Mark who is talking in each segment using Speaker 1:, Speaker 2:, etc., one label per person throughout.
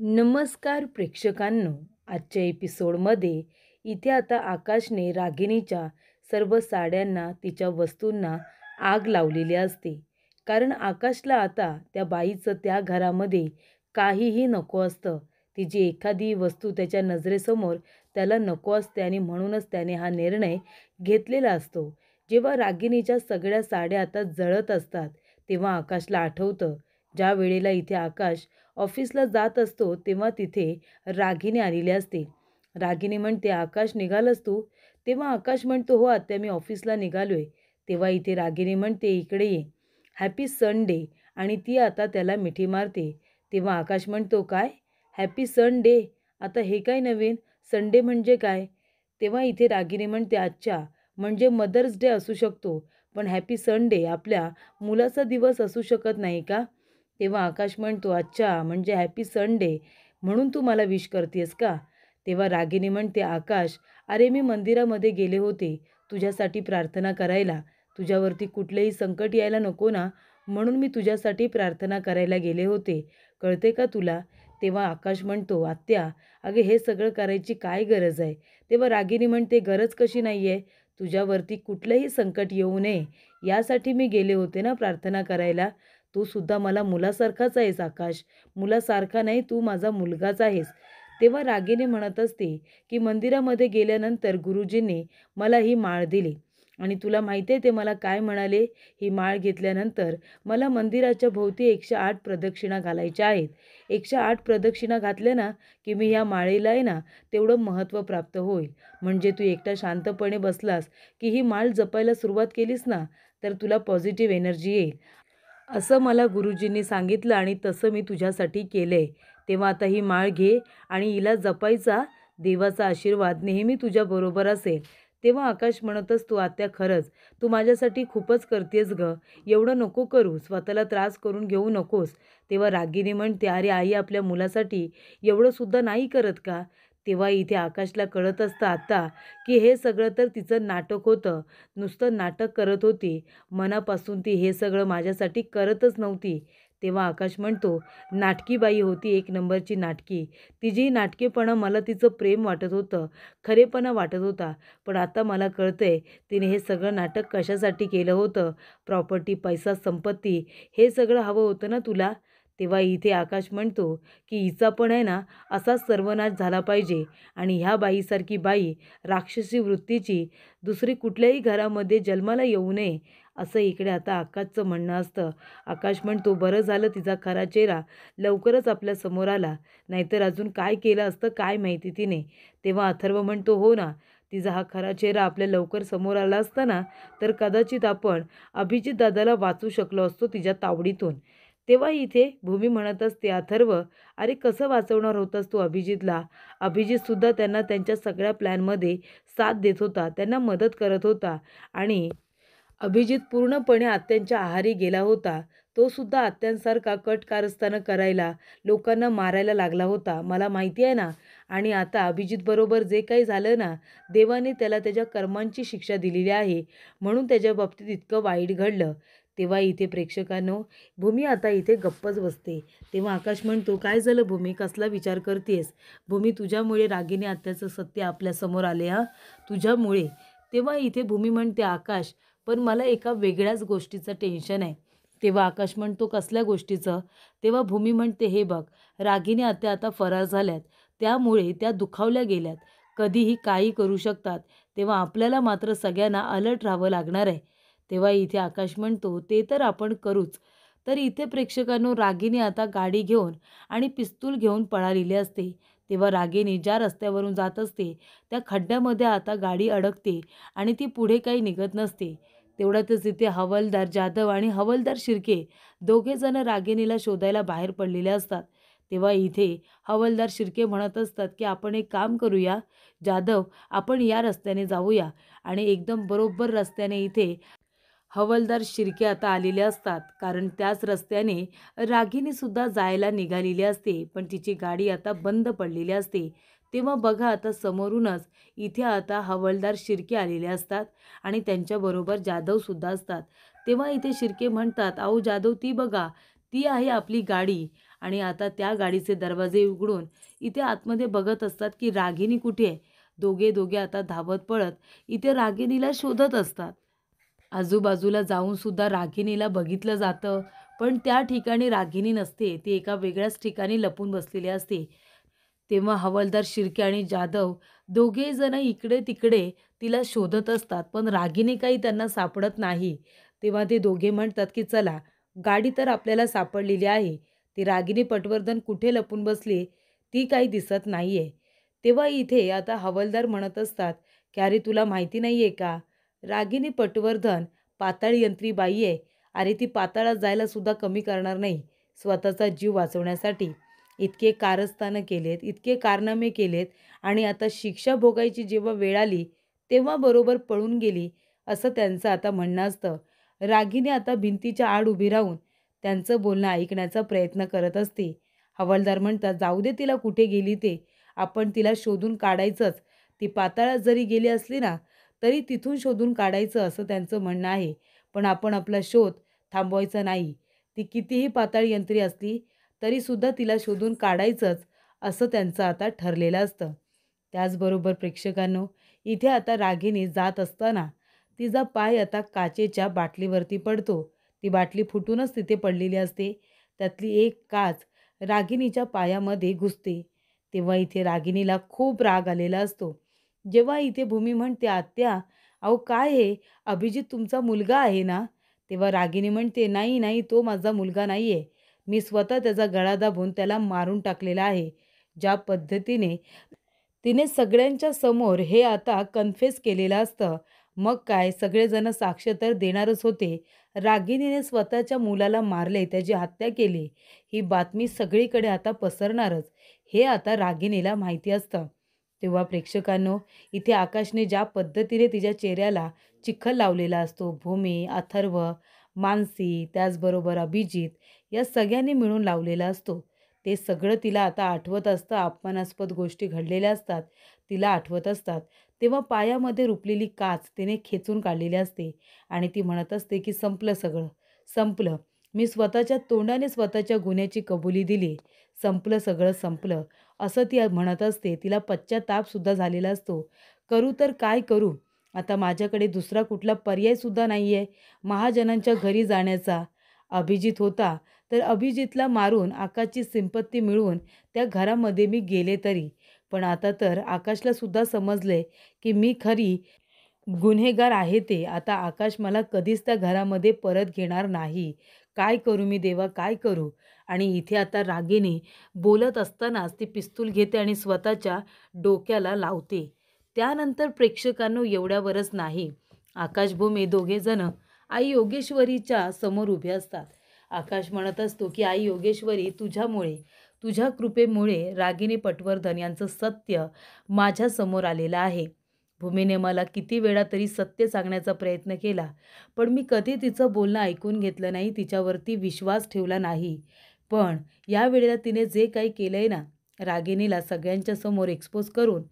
Speaker 1: नमस्कार प्रेक्षकांनो, आजच्या एपिसोडमध्ये इथे आता आकाशने रागिणीच्या सर्व साड्यांना, तिच्या वस्तूंना आग लावलेली असते. कारण आकाशला आता त्या बाईचं त्या घरामध्ये काहीही नको असतं. तिची एखादी वस्तू त्याच्या नजरेसमोर त्याला नको असते आणि म्हणूनच त्याने हा निर्णय घेतलेला असतो. जेव्हा रागिणीच्या सगळ्या साड्या आता जळत असतात, तेव्हा आकाशला आठवतं, ज्या वेळेला इथे आकाश ऑफिसला जात असतो तेव्हा तिथे रागिनी आलेली असते. रागिनी म्हणते, "आकाश निघालास तू?" तेव्हा आकाश म्हणतो, "हो आत्या, मी ऑफिसला निघालोय." तेव्हा इथे रागिनी म्हणते, "इकडे ये, हॅपी संडे." आणि ती आता त्याला मिठी मारते. तेव्हा आकाश म्हणतो, "काय? Happy Sunday? आता हे काय नवीन? संडे म्हणजे काय?" तेव्हा इथे रागिनी म्हणते, "अच्छा, म्हणजे मदर्स डे असू शकतो, पण हॅपी संडे आपल्या मुलाचा दिवस असू शकत नाही का?" तेव्हा आकाश म्हणतो, "अच्छा, म्हणजे हॅपी संडे म्हणून तू मला विश करतेस का?" तेव्हा रागिनी म्हणते, "आकाश, अरे मी मंदिरामध्ये गेले होते तुझ्यासाठी प्रार्थना करायला. तुझ्यावरती कुठलेही संकट यायला नको ना, म्हणून मी तुझ्यासाठी प्रार्थना करायला गेले होते. कळते का तुला?" तेव्हा आकाश म्हणतो, "आत्या, अगं हे सगळं करायची काय गरज आहे?" तेव्हा रागिनी म्हणते, "गरज कशी नाही आहे? तुझ्यावरती कुठलंही संकट येऊ नये यासाठी मी गेले होते ना प्रार्थना करायला. तू सुद्धा मला मुलासारखाच आहेस आकाश. मुलासारखा नाही, तू माझा मुलगाच आहेस." तेव्हा रागिनी म्हणत असते, की मंदिरामध्ये गेल्यानंतर गुरुजींनी मला ही माळ दिली आणि तुला माहिती आहे ते मला काय म्हणाले? ही माळ घेतल्यानंतर मला मंदिराच्या भोवती 108 प्रदक्षिणा घालायच्या आहेत. 108 प्रदक्षिणा घातल्या ना, की मी ह्या माळेला आहे ना, तेवढं महत्त्व प्राप्त होईल. म्हणजे तू एकटा शांतपणे बसलास, की ही माळ जपायला सुरुवात केलीस ना, तर तुला पॉझिटिव्ह एनर्जी येईल. असं मला गुरुजींनी सांगितलं आणि तसं मी तुझ्यासाठी केलंय. तेव्हा आता ही माळ घे आणि हिला जपायचा. देवाचा आशीर्वाद नेहमी तुझ्याबरोबर असेल." तेव्हा आकाश म्हणत असतो, "आत्या, खरंच तू माझ्यासाठी खूपच करतेस गं. एवढं नको करू. स्वतःला त्रास करून घेऊ नकोस." तेव्हा रागिनी म्हणते, "अरे आई आपल्या मुलासाठी एवढंसुद्धा नाही करत का?" तेव्हा इथे आकाशला कळत असतं आता, की हे सगळं तर तिचं नाटक होतं. नुसतं नाटक करत होती. मनापासून ती हे सगळं माझ्यासाठी करतच नव्हती. तेव्हा आकाश म्हणतो, "नाटकी बाई होती, एक नंबरची नाटकी. तिची नाटकेपणा मला तिचं प्रेम वाटत होतं, खरेपणा वाटत होता. पण आता मला कळतंय तिने हे सगळं नाटक कशासाठी केलं होतं. प्रॉपर्टी, पैसा, संपत्ती हे सगळं हवं होतं ना तुला." तेव्हा इथे आकाश म्हणतो, की हिचा पण आहे ना असाच सर्वनाश झाला पाहिजे आणि ह्या बाईसारखी बाई राक्षसी वृत्तीची दुसरी कुठल्याही घरामध्ये जन्माला येऊ नये, असं इकडे आता आकाशचं म्हणणं असतं. आकाश म्हणतो, "बरं झालं तिचा खरा चेहरा लवकरच आपल्या समोर आला, नाहीतर अजून काय केलं असतं काय माहिती तिने." तेव्हा अथर्व म्हणतो, "हो ना, तिचा हा खरा चेहरा आपल्या लवकर समोर आला असता ना, तर कदाचित आपण अभिजित दादाला वाचू शकलो असतो तिच्या तावडीतून." तेव्हा इथे भूमी म्हणत असते, "अथर्व, अरे कसं वाचवणार होतास तू अभिजितला? अभिजितसुद्धा त्यांना त्यांच्या सगळ्या प्लॅनमध्ये साथ देत होता, त्यांना मदत करत होता आणि अभिजित पूर्णपणे आत्यांच्या आहारी गेला होता. तो सुद्धा आत्यांसारखा कट कारस्थानं करायला, लोकांना मारायला लागला होता. मला माहिती आहे ना. आणि आता अभिजितबरोबर जे काही झालं ना, देवाने त्याला त्याच्या कर्मांची शिक्षा दिलेली आहे. म्हणून त्याच्या बाबतीत इतकं वाईट घडलं." तेव्हा इथे प्रेक्षकांनो, भूमी आता इथे गप्पच बसते. तेव्हा आकाश म्हणतो, "काय झालं भूमी? कसला विचार करतेस? भूमी, तुझ्यामुळे रागिनी आत्याचं सत्य आपल्यासमोर आले हां, तुझ्यामुळे." तेव्हा इथे भूमी म्हणते, "आकाश, पण मला एका वेगळ्याच गोष्टीचं टेन्शन आहे." तेव्हा आकाश म्हणतो, "कसल्या गोष्टीचं?" तेव्हा भूमी म्हणते, "हे बघ, रागिनी आत्या आता फरार झाल्यात, त्यामुळे त्या दुखावल्या गेल्यात. कधीही काही करू शकतात. तेव्हा आपल्याला मात्र सगळ्यांना अलर्ट राहावं लागणार आहे." तेव्हा इथे आकाश म्हणतो, "ते तर आपण करूच." तर इथे प्रेक्षकांनो, रागिनी आता गाडी घेऊन आणि पिस्तूल घेऊन पळालेली असते. तेव्हा रागिनी ज्या रस्त्यावरून जात असते, त्या खड्ड्यामध्ये आता गाडी अडकते आणि ती पुढे काही निघत नसते. तेवढ्यातच इथे हवालदार जाधव आणि हवालदार शिर्के दोघेजण रागिणीला शोधायला बाहेर पडलेले असतात. तेव्हा इथे हवालदार शिर्के म्हणत असतात, की "आपण एक काम करूया जाधव, आपण या रस्त्याने जाऊया." आणि एकदम बरोबर रस्त्याने इथे हवालदार शिर्के आता आलेले असतात. कारण त्याच रस्त्याने रागिणीसुद्धा जायला निघालेली असते, पण तिची गाडी आता बंद पडलेली असते. तेव्हा बघा आता समोरूनच इथे आता हवालदार शिर्के आलेले असतात आणि त्यांच्याबरोबर जाधवसुद्धा असतात. तेव्हा इथे शिर्के म्हणतात, "अहो जाधव, ती बघा, ती आहे आपली गाडी." आणि आता त्या गाडीचे दरवाजे उघडून इथे आतमध्ये बघत असतात की रागिनी कुठे आहे. दोघे आता धावत पळत इथे रागिनीला शोधत असतात. आजूबाजूला जाऊन सुद्धा रागिनीला बघितलं जातं, पण त्या ठिकाणी रागिनी नसते. ती एका वेगळ्याच ठिकाणी लपून बसलेली असते. तेव्हा हवालदार शिर्के आणि जाधव दोघे जण इकडे तिकडे तिला शोधत असतात, पण रागिनी काही त्यांना सापडत नाही. तेव्हा ते दोघे म्हणतात की चला, गाडी तर आपल्याला सापडलेली आहे, ती रागिनी पटवर्धन कुठे लपून बसली ती काही दिसत नाहीये. तेव्हा इथे आता हवालदार म्हणत असतात की अरे तुला माहिती नाहीये का, रागिनी पटवर्धन पाताळ यंत्री बाई आहे. अरे ती पाताळात जायला सुद्धा कमी करणार नाही स्वतःचा जीव वाचवण्यासाठी. इतके कारस्थानं केलेत, इतके कारनामे केलेत आणि आता शिक्षा भोगायची जेव्हा वेळ आली, तेव्हा बरोबर पळून गेली, असं त्यांचं आता म्हणणं असतं. रागिनी आता भिंतीच्या आड उभी राहून त्यांचं बोलणं ऐकण्याचा प्रयत्न करत असते. हवालदार म्हणतात, "जाऊ दे तिला कुठे गेली ते. आपण तिला शोधून काढायचंच. ती पाताळात जरी गेली असली ना, तरी तिथून शोधून काढायचं," असं त्यांचं म्हणणं आहे. पण आपण आपला शोध थांबवायचा नाही. ती कितीही पाताळ यंत्री असली तरीसुद्धा तिला शोधून काढायचंच, असं त्यांचं आता ठरलेलं असतं. त्याचबरोबर प्रेक्षकांनो, इथे आता रागिनी जात असताना तिचा पाय आता काचेच्या बाटलीवरती पडतो. ती बाटली फुटूनच तिथे पडलेली असते. त्यातली एक काच रागिनीच्या पायामध्ये घुसते. तेव्हा इथे रागिनीला खूप राग आलेला असतो. जेव्हा इथे भूमी म्हणते, "आत्या, अहो काय हे? अभिजित तुमचा मुलगा आहे ना?" तेव्हा रागिनी म्हणते, "नाही, नाही, तो माझा मुलगा नाही आहे. मी स्वतः त्याचा गळा दाबून त्याला मारून टाकलेला आहे." ज्या पद्धतीने तिने सगळ्यांच्या समोर हे आता कन्फेस केलेलं असतं. मग काय, सगळेजण साक्ष तर देणारच होते. रागिनीने स्वतःच्या मुलाला मारले, त्याची हत्या केली, ही बातमी सगळीकडे आता पसरणारच, हे आता रागिनीला माहिती असतं. तेव्हा प्रेक्षकांनो, इथे आकाशने ज्या पद्धतीने तिच्या चेहऱ्याला चिखल लावलेला असतो, भूमी, अथर्व, मानसी, त्याचबरोबर अभिजित या सगळ्यांनी मिळून लावलेला असतो, ते सगळं तिला आता आठवत असतं. अपमानास्पद गोष्टी घडलेल्या असतात, तिला आठवत असतात. तेव्हा पायामध्ये रुपलेली काच तिने खेचून काढलेली असते आणि ती म्हणत असते की संपलं सगळं, संपलं. मी स्वतःच्या तोंडाने स्वतःच्या गुन्ह्याची कबुली दिली. संपलं सगळं, संपलं, असं ती म्हणत असते. तिला पश्चातापसुद्धा झालेला असतो. करू तर काय करू? आता माझ्याकडे दुसरा कुठला पर्यायसुद्धा नाही आहे महाजनांच्या घरी जाण्याचा. अभिजित होता तर अभिजितला मारून आकाशची सिंपत्ती मिळवून त्या घरामध्ये मी गेले तरी. पण आता तर आकाशला सुद्धा समजले की मी खरी गुन्हेगार आहे ते. आता आकाश मला कधीच त्या घरामध्ये परत घेणार नाही. काय करू मी देवा, काय करू? आणि इथे आता रागिनी बोलत असतानाच ती पिस्तूल घेते आणि स्वतःच्या डोक्याला लावते. त्यानंतर प्रेक्षकांनो, एवढ्यावरच नाही, आकाश भूमी दोघेजण आई योगेश्वरीच्या समोर उभे असतात. आकाश म्हणत असतो की आई योगेश्वरी, तुझ्यामुळे, तुझ्या कृपेमुळे रागिनी पटवर्धन यांचं सत्य माझ्यासमोर आलेलं आहे. भूमीने मला किती वेळा तरी सत्य सांगण्याचा प्रयत्न केला, पण मी कधी तिचं बोलणं ऐकून घेतलं नाही, तिच्यावरती विश्वास ठेवला नाही. पण या वेळेला तिने जे काही केलंय ना, रागिनीला सगळ्यांच्या समोर एक्सपोज करून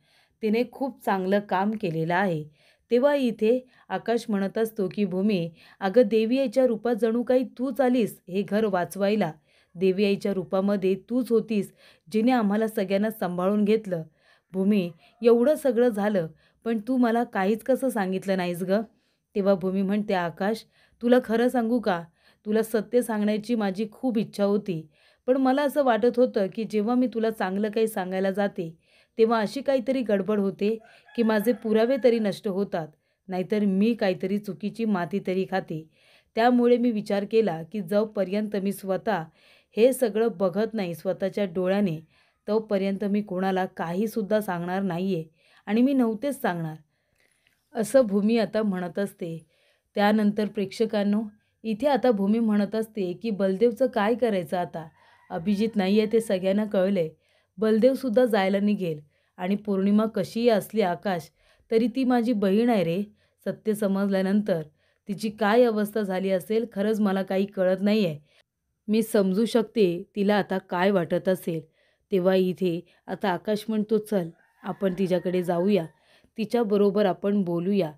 Speaker 1: तिने खूप चांगलं काम केलेलं आहे. तेव्हा इथे आकाश म्हणत असतो की भूमी, अगं देवी आईच्या रूपात जणू काही तूच आलीस हे घर वाचवायला. देवी आईच्या रूपामध्ये तूच होतीस, जिने आम्हाला सगळ्यांना सांभाळून घेतलं. भूमी, एवढं सगळं झालं, पण तू मला काहीच कसं सांगितलं नाहीस गं? तेव्हा भूमी म्हणते, आकाश, तुला खरं सांगू का? तुला सत्य सांगण्याची माझी खूप इच्छा होती. पण मला असं वाटत होतं की जेव्हा मी तुला चांगलं काही सांगायला जाते, तेव्हा अशी काहीतरी गडबड होते की माझे पुरावे तरी नष्ट होतात, नाहीतर मी काहीतरी चुकीची माती तरी खाते. त्यामुळे मी विचार केला की जोपर्यंत मी स्वतः हे सगळं बघत नाही स्वतःच्या डोळ्याने, तोपर्यंत मी कोणाला काहीसुद्धा सांगणार नाही आहे आणि मी नव्हतेच सांगणार, असं भूमी आता म्हणत असते. त्यानंतर प्रेक्षकांनो, इथे आता भूमी म्हणत असते की बलदेवचं काय करायचं आता? अभिजित नाही आहे ते सगळ्यांना कळलंय. बलदेवसुद्धा जायला निघेल आणि पौर्णिमा कशीही असली आकाश, तरी ती माझी बहीण आहे रे. सत्य समजल्यानंतर तिची काय अवस्था झाली असेल खरंच मला काही कळत नाही आहे. मी समजू शकते तिला आता काय वाटत असेल. तेव्हा इथे आता आकाश म्हणतो, चल आपण तिच्याकडे जाऊया, तिच्याबरोबर आपण बोलूया.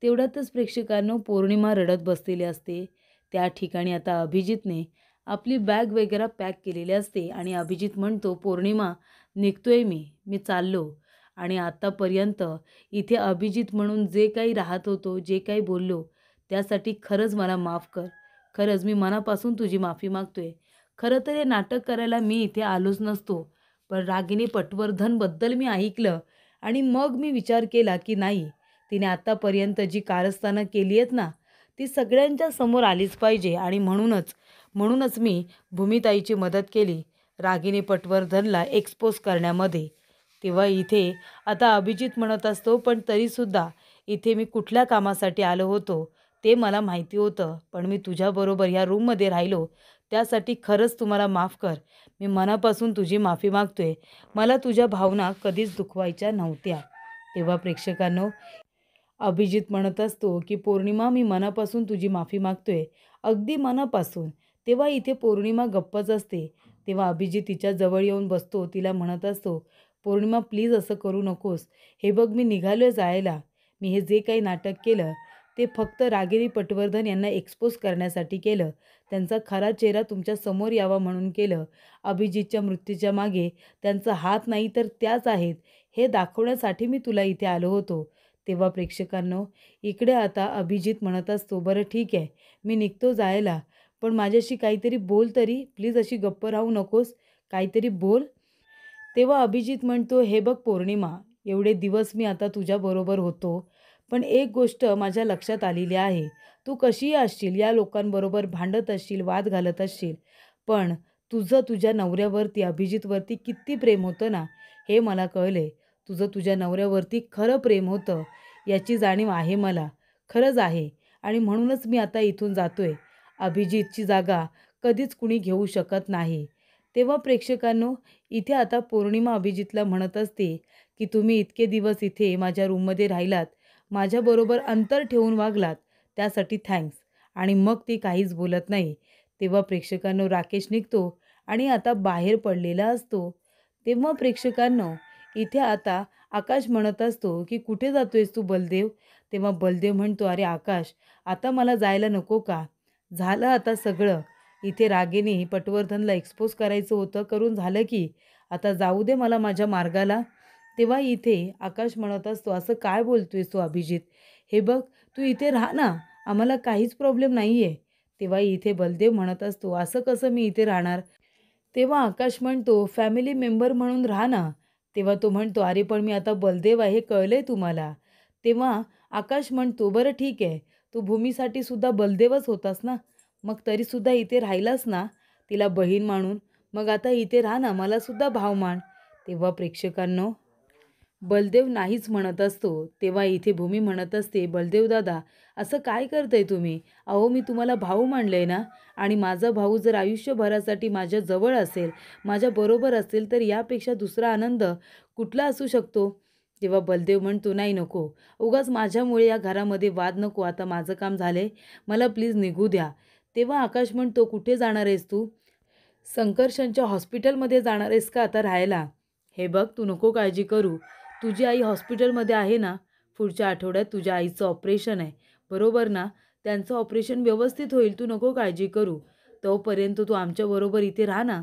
Speaker 1: तेवढ्यातच प्रेक्षकांनो, पौर्णिमा रडत बसलेली असते. त्या ठिकाणी आता अभिजितने आपली बॅग वगैरे पॅक केलेली असते आणि अभिजित म्हणतो, पौर्णिमा निघतोय मी चाललो. आणि आतापर्यंत इथे अभिजित म्हणून जे काही राहत होतो, जे काही बोललो, त्यासाठी खरंच मला माफ कर. खरंच मी मनापासून तुझी माफी मागतोय. खरं तर हे नाटक करायला मी इथे आलोच नसतो. पण रागिनी पटवर्धनबद्दल मी ऐकलं आणि मग मी विचार केला की नाही, तिने आत्तापर्यंत जी कारस्थानं केली आहेत ना, ती सगळ्यांच्या समोर आलीच पाहिजे. आणि म्हणूनच मी भूमिताईची मदत केली रागिनी पटवर्धनला एक्सपोज करण्यामध्ये. तेव्हा इथे आता अभिजित म्हणत असतो, पण तरीसुद्धा इथे मी कुठल्या कामासाठी आलो होतो ते मला माहिती होतं. पण मी तुझ्याबरोबर ह्या रूममध्ये राहिलो त्यासाठी खरंच तुम्हाला माफ कर. मी मनापासून तुझी माफी मागतोय. मला तुझ्या भावना कधीच दुखवायच्या नव्हत्या. तेव्हा प्रेक्षकांनो, अभिजित म्हणत असतो की पौर्णिमा मी मनापासून तुझी माफी मागतोय, अगदी मनापासून. तेव्हा इथे पौर्णिमा गप्पच असते. तेव्हा अभिजित तिच्या जवळ येऊन बसतो. तिला म्हणत असतो, पौर्णिमा प्लीज असं करू नकोस. हे बघ मी निघालोय जायला. मी हे जे काही नाटक केलं ते फक्त रागिनी पटवर्धन यांना एक्सपोज करण्यासाठी केलं. त्यांचा खरा चेहरा तुमच्या समोर यावा म्हणून केलं. अभिजितच्या मृत्यूच्या मागे त्यांचा हात नाही तर त्याच आहेत हे दाखवण्यासाठी मी तुला इथे आलो होतो. तेव्हा प्रेक्षकांनो, इकडे आता अभिजित म्हणत असतो, बरं ठीक आहे, मी निघतो जायला, पण माझ्याशी काहीतरी बोल तरी. प्लीज अशी गप्प राहू नकोस, काहीतरी बोल. तेव्हा अभिजित म्हणतो, हे बघ पौर्णिमा, एवढे दिवस मी आता तुझ्याबरोबर होतो, पण एक गोष्ट माझ्या लक्षात आलेली आहे. तू कशीही असशील, या लोकांबरोबर भांडत असशील, वाद घालत असशील, पण तुझं तुझ्या नवऱ्यावरती, अभिजितवरती किती प्रेम होतं ना, हे मला कळले. तुझं तुझ्या नवऱ्यावरती खरं प्रेम होतं, याची जाणीव आहे मला, खरंच आहे. आणि म्हणूनच मी आता इथून जातोय. अभिजितची जागा कधीच कुणी घेऊ शकत नाही. तेव्हा प्रेक्षकांनो, इथे आता पौर्णिमा अभिजितला म्हणत असते की तुम्ही इतके दिवस इथे माझ्या रूममध्ये राहिलात, माझ्याबरोबर अंतर ठेवून वागलात, त्यासाठी थँक्स. आणि मग ती काहीच बोलत नाही. तेव्हा प्रेक्षकांनो, राकेश निघतो आणि आता बाहेर पडलेला असतो. तेव्हा प्रेक्षकांनो, इथे आता आकाश म्हणत असतो की कुठे जातोयस तू बलदेव? तेव्हा बलदेव म्हणतो, अरे आकाश, आता मला जायला नको का? झालं आता सगळं. इथे रागिनी पटवर्धनला एक्सपोज करायचं होतं, करून झालं की. आता जाऊ दे मला माझ्या मार्गाला. तेव्हा इथे आकाश म्हणत असतो, असं काय बोलतोयस तू अभिजित? हे बघ, तू इथे राहा ना, आम्हाला काहीच प्रॉब्लेम नाही आहे. तेव्हा इथे बलदेव म्हणत असतो, असं कसं मी इथे राहणार? तेव्हा आकाश म्हणतो, फॅमिली मेंबर म्हणून राहा ना. तेव्हा तो म्हणतो, अरे पण मी आता बलदेव आहे, कळलंय तुम्हाला. तेव्हा आकाश म्हणतो, बरं ठीक आहे, तू भूमीसाठी सुद्धा बलदेवच होतास ना, मग तरीसुद्धा इथे राहिलास ना, तिला बहीण मानून. मग आता इथे राहा ना, मला सुद्धा भाव मान. तेव्हा प्रेक्षकांनो, बलदेव नाहीच म्हणत असतो. तेव्हा इथे भूमी म्हणत असते, बलदेव दादा, असं काय करताय तुम्ही? अहो मी तुम्हाला भाऊ मानलंय ना, आणि माझा भाऊ जर आयुष्यभरासाठी माझ्या जवळ असेल, माझ्याबरोबर असेल, तर यापेक्षा दुसरा आनंद कुठला असू शकतो? तेव्हा बलदेव म्हणतो, नाही नको, उगाच माझ्यामुळे या घरामध्ये वाद नको. आता माझं काम झालंय, मला प्लीज निघू द्या. तेव्हा आकाश म्हणतो, कुठे जाणार आहेस तू? संकर्षणच्या हॉस्पिटलमध्ये जाणार आहेस का आता राहायला? हे बघ, तू नको काळजी करू. तुझी आई हॉस्पिटलमध्ये आहे ना, पुढच्या आठवड्यात तुझ्या आईचं ऑपरेशन आहे, बरोबर ना? त्यांचं ऑपरेशन व्यवस्थित होईल, तू नको काळजी करू. तोपर्यंत तू आमच्याबरोबर इथे राहा ना,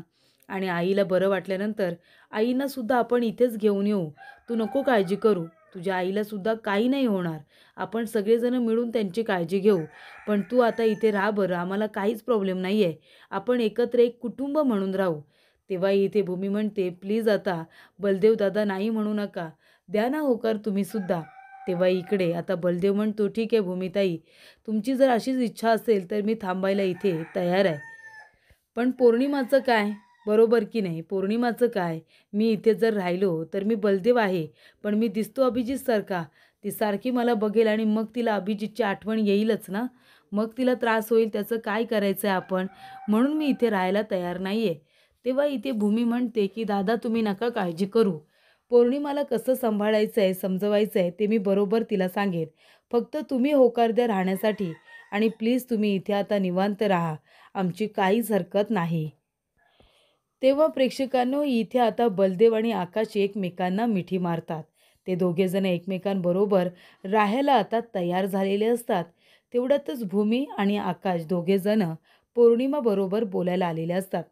Speaker 1: आणि आईला बरं वाटल्यानंतर आईनासुद्धा आपण इथेच घेऊन येऊ. तू नको काळजी करू, तुझ्या आईलासुद्धा काही नाही होणार. आपण सगळेजण मिळून त्यांची काळजी घेऊ. पण तू आता इथे राहा बरं, आम्हाला काहीच प्रॉब्लेम नाही आहे. आपण एकत्र एक कुटुंब म्हणून राहू. तेव्हा इथे भूमी म्हणते, प्लीज आता बलदेव दादा नाही म्हणू नका, द्या ना होकार तुम्ही सुद्धा. तेव्हा इकडे आता बलदेव म्हणतो, ठीक आहे भूमिताई, तुमची जर अशीच इच्छा असेल तर मी थांबायला इथे तयार आहे. पण पौर्णिमाचं काय? बरोबर की नाही? पौर्णिमाचं काय? मी इथे जर राहिलो तर मी बलदेव आहे, पण मी दिसतो अभिजितसारखा. ती सारखी मला बघेल आणि मग तिला अभिजितची आठवण येईलच ना. मग तिला त्रास होईल, त्याचं काय करायचं आहे आपण? म्हणून मी इथे राहायला तयार नाही आहे. तेव्हा इथे भूमी म्हणते की दादा तुम्ही नका काळजी करू. पौर्णिमाला कसं सांभाळायचं आहे, समजवायचं आहे ते मी बरोबर तिला सांगेन. फक्त तुम्ही होकार द्या राहण्यासाठी, आणि प्लीज तुम्ही इथे आता निवांत राहा. आमची काहीच हरकत नाही. तेव्हा प्रेक्षकांनो, इथे आता बलदेव आणि आकाश एकमेकांना मिठी मारतात. ते दोघेजण एकमेकांबरोबर राहायला आता तयार झालेले असतात. तेवढ्यातच भूमी आणि आकाश दोघेजण पौर्णिमा बरोबर बोलायला आलेले असतात.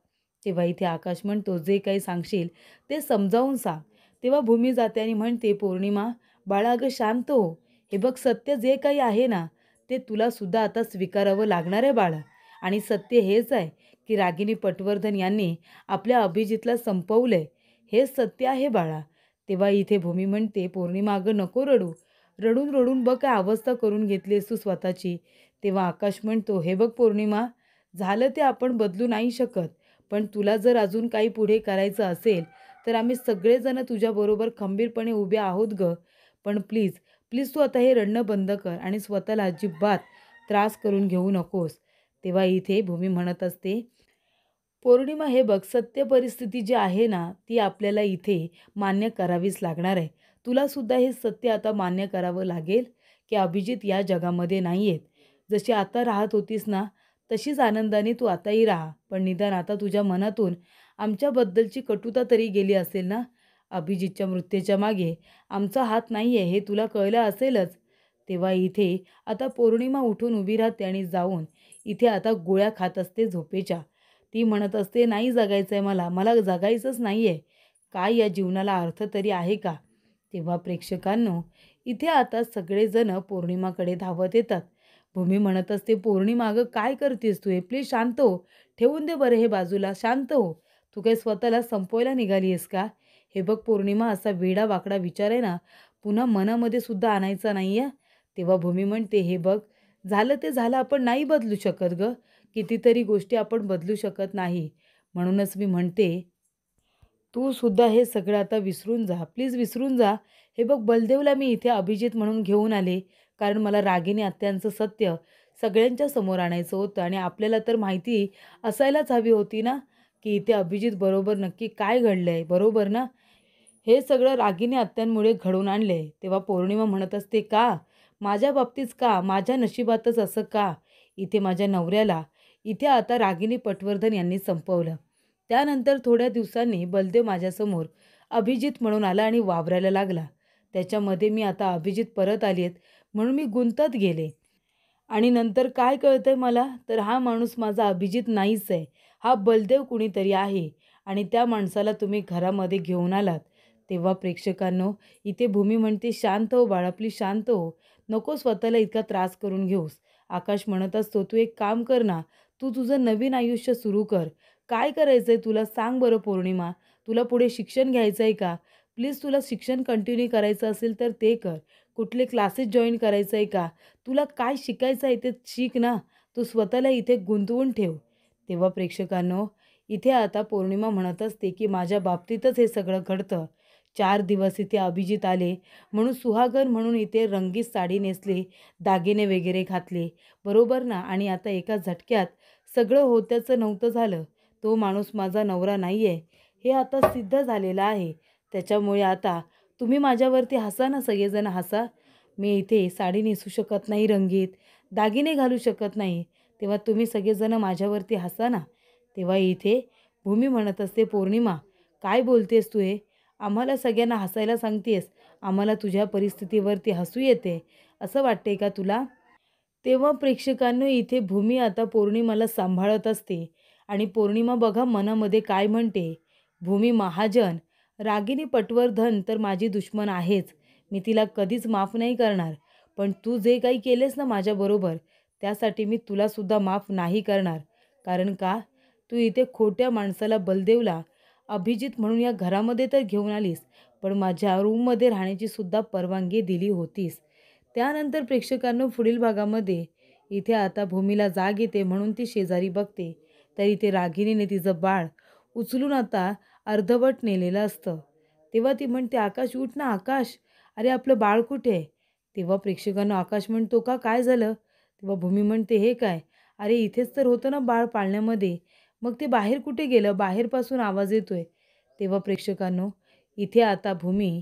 Speaker 1: तेव्हा इथे आकाश म्हणतो, जे काही सांगशील ते समजावून सांग. तेव्हा भूमी जाते आणि म्हणते, पौर्णिमा बाळा अगं शांत हो. हे बघ सत्य जे काही आहे ना ते तुला सुद्धा आता स्वीकारावं लागणार आहे बाळा. आणि सत्य हेच आहे की रागिनी पटवर्धन यांनी आपल्या अभिजितला संपवलंय. हेच सत्य आहे बाळा. तेव्हा इथे भूमी म्हणते, पौर्णिमा अगं नको रडू. रडून रडून बघ काय अवस्था करून घेतलीस तू स्वतःची. तेव्हा आकाश म्हणतो, हे बघ पौर्णिमा, झालं ते आपण बदलू नाही शकत. पण तुला जर अजून काही पुढे करायचं असेल तर आम्ही सगळेजण तुझ्याबरोबर खंबीरपणे उभे आहोत गं. पण प्लीज प्लीज तू आता हे रडणं बंद कर आणि स्वतःला अजिबात त्रास करून घेऊ नकोस. तेव्हा इथे भूमी म्हणत असते, पौर्णिमा हे बघ सत्य परिस्थिती जी आहे ना ती आपल्याला इथे मान्य करावीच लागणार आहे. तुला सुद्धा हे सत्य आता मान्य करावं लागेल की अभिजित या जगामध्ये नाही आहेत. जशी आता राहत होतीस ना तशीच आनंदाने तू आताही राहा. पण निदान आता तुझ्या मनातून आमच्याबद्दलची कटुता तरी गेली असेल ना. अभिजितच्या मृत्यूच्या मागे आमचा हात नाही आहे हे तुला कळलं असेलच. तेव्हा इथे आता पौर्णिमा उठून उभी राहते आणि जाऊन इथे आता गोळ्या खात असते झोपेच्या. ती म्हणत असते, नाही जगायचं आहे मला, मला जगायचंच नाही आहे. काय या जीवनाला अर्थ तरी आहे का? तेव्हा प्रेक्षकांनो इथे आता सगळेजण पौर्णिमाकडे धावत येतात. भूमी म्हणत असते, पौर्णिमा अगं काय करतेस तू? हे प्लीज शांत हो. ठेवून दे बरं हे बाजूला, शांत हो. तू काही स्वतःला संपवायला निघाली आहेस का? हे बघ पौर्णिमा, असा वेडा वाकडा विचार आहे ना पुन्हा मनामध्ये सुद्धा आणायचा नाही आहे. तेव्हा भूमी म्हणते, हे बघ झालं ते झालं, आपण नाही बदलू शकत गं. कितीतरी गोष्टी आपण बदलू शकत नाही. म्हणूनच मी म्हणते, तू सुद्धा हे सगळं आता विसरून जा. प्लीज विसरून जा. हे बघ बलदेवला मी इथे अभिजित म्हणून घेऊन आले. कारण मला रागिनी आत्यांचं सत्य सगळ्यांच्या समोर आणायचं होतं आणि आपल्याला तर माहिती असायलाच हवी होती ना, की इथे अभिजित बरोबर नक्की काय घडलंय, बरोबर ना? हे सगळं रागिनी आत्यांमुळे घडवून आणले. तेव्हा पौर्णिमा म्हणत असते, का? माझ्या बाबतीत का? माझ्या नशिबातच असं का? इथे माझ्या नवऱ्याला इथे आता रागिनी पटवर्धन यांनी संपवलं. त्यानंतर थोड्या दिवसांनी बलदेव माझ्यासमोर अभिजित म्हणून आला आणि वावरायला लागला. त्याच्यामध्ये मी आता अभिजित परत आली आहेत म्हणून मी गुंतत गेले. आणि नंतर काय कळतंय मला, तर हा माणूस माझा अभिजित नाहीच आहे. हा बलदेव कुणीतरी आहे आणि त्या माणसाला तुम्ही घरामध्ये घेऊन आलात. तेव्हा प्रेक्षकांनो इथे भूमी म्हणते, शांत हो बाळा, प्लीज शांत हो. नको स्वतःला इतका त्रास करून घेऊस. आकाश म्हणत असतो, तू एक काम कर ना, तू तुझं नवीन आयुष्य सुरू कर. काय करायचं आहे तुला सांग बरं पौर्णिमा. तुला पुढे शिक्षण घ्यायचं आहे का? प्लीज तुला शिक्षण कंटिन्यू करायचं असेल तर ते कर. कुठले क्लासेस जॉईन करायचं आहे का? तुला काय शिकायचं आहे ते शिक ना. तू स्वतःला इथे गुंतवून ठेव. तेव्हा प्रेक्षकांनो इथे आता पौर्णिमा म्हणत असते की माझ्या बाबतीतच हे सगळं घडतं. 4 दिवस इथे अभिजित आले म्हणून सुहागन म्हणून इथे रंगीत साडी नेसली, दागिने वगैरे घातले, बरोबर ना? आणि आता एका झटक्यात सगळं होत्याचं नव्हतं झालं. तो माणूस माझा नवरा नाही आहे हे आता सिद्ध झालेलं आहे. त्याच्यामुळे आता तुम्ही माझ्यावरती हसा ना, सगळेजण हसा. मी इथे साडी नेसू शकत नाही रंगीत, दागिने घालू शकत नाही. तेव्हा तुम्ही सगळेजण माझ्यावरती हसा ना. तेव्हा इथे भूमी म्हणत असते, पौर्णिमा काय बोलतेस तू हे? आम्हाला सगळ्यांना हसायला सांगतेस. आम्हाला तुझ्या परिस्थितीवरती हसू येते असं वाटते का तुला? तेव्हा प्रेक्षकांनो इथे भूमी आता पौर्णिमाला सांभाळत असते आणि पौर्णिमा बघा मनामध्ये काय म्हणते, भूमी महाजन, रागिनी पटवर्धन तर माझी दुश्मन आहेच. मी तिला कधीच माफ नाही करणार. पण तू जे काही केलेस ना माझ्याबरोबर त्यासाठी मी तुलासुद्धा माफ नाही करणार. कारण का? तू इथे खोट्या माणसाला बलदेवला अभिजित म्हणून या घरामध्ये तर घेऊन आलीस, पण माझ्या रूममध्ये राहण्याची सुद्धा परवानगी दिली होतीस. त्यानंतर प्रेक्षकांनो पुढील भागामध्ये इथे आता भूमीला जाग येते म्हणून ती शेजारी बघते तर इथे रागिनीने तिचं बाळ उचलून आता अर्धवट नेलेलं असतं. तेव्हा ती म्हणते, आकाश उठ ना आकाश, अरे आपलं बाळ कुठे आहे? तेव्हा प्रेक्षकांना आकाश म्हणतो, का काय झालं? तेव्हा भूमी म्हणते, हे काय, अरे इथेच तर होतं ना बाळ पाळण्यामध्ये, मग ते बाहेर कुठे गेलं? बाहेरपासून आवाज येतोय. तेव्हा प्रेक्षकांनो इथे आता भूमी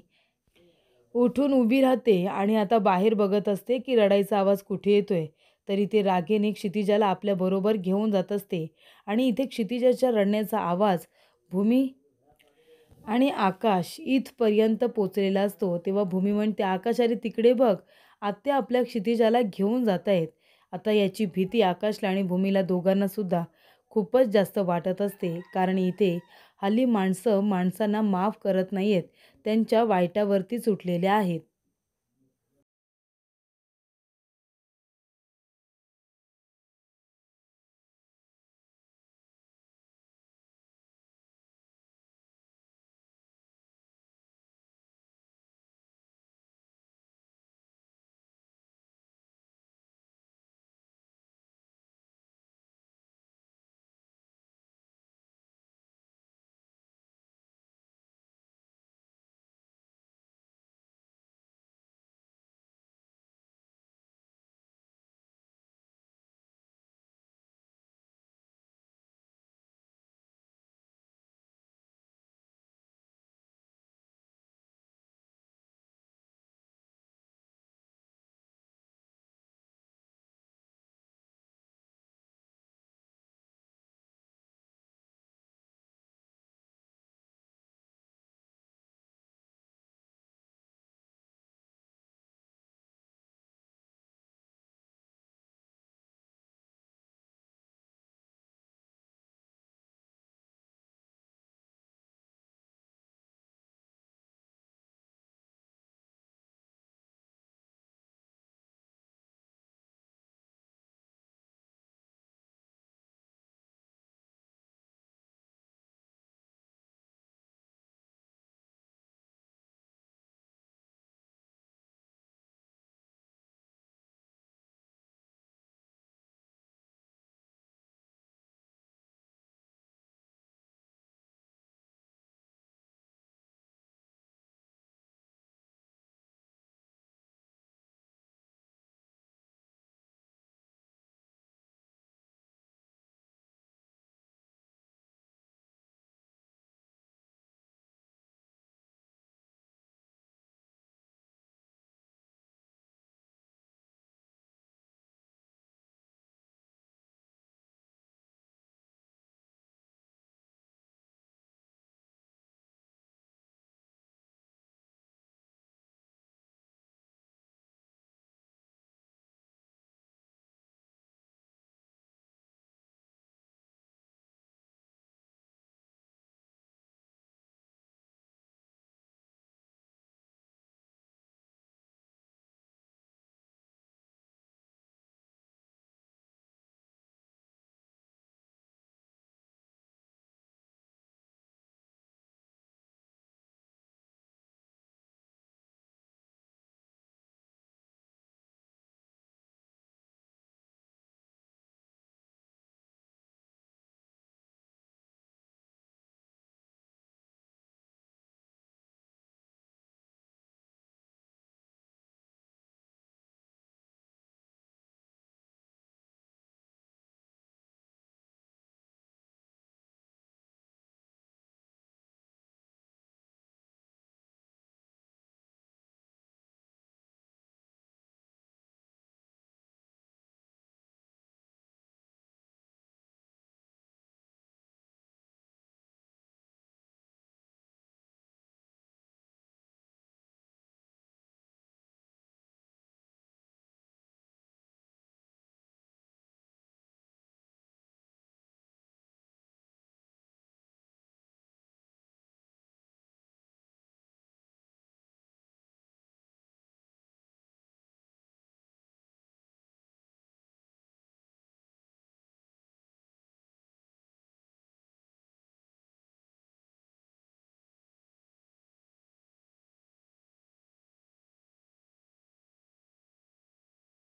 Speaker 1: उठून उभी राहते आणि आता बाहेर बघत असते की रडायचा आवाज कुठे येतोय. तर इथे रागेने क्षितिजाला आपल्याबरोबर घेऊन जात असते आणि इथे क्षितिजाच्या रडण्याचा आवाज भूमी आणि आकाश इथपर्यंत पोचलेला असतो. तेव्हा भूमी म्हणते, आकाश अरे तिकडे बघ, आत्या आपल्या क्षितिजाला घेऊन जात आहेत. आता याची भीती आकाशला आणि भूमीला दोघांना सुद्धा खूपच जास्त वाटत असते. कारण इथे हल्ली माणसं माणसांना माफ करत नाही आहेत. त्यांच्या वाईटावरती सुटलेले आहेत.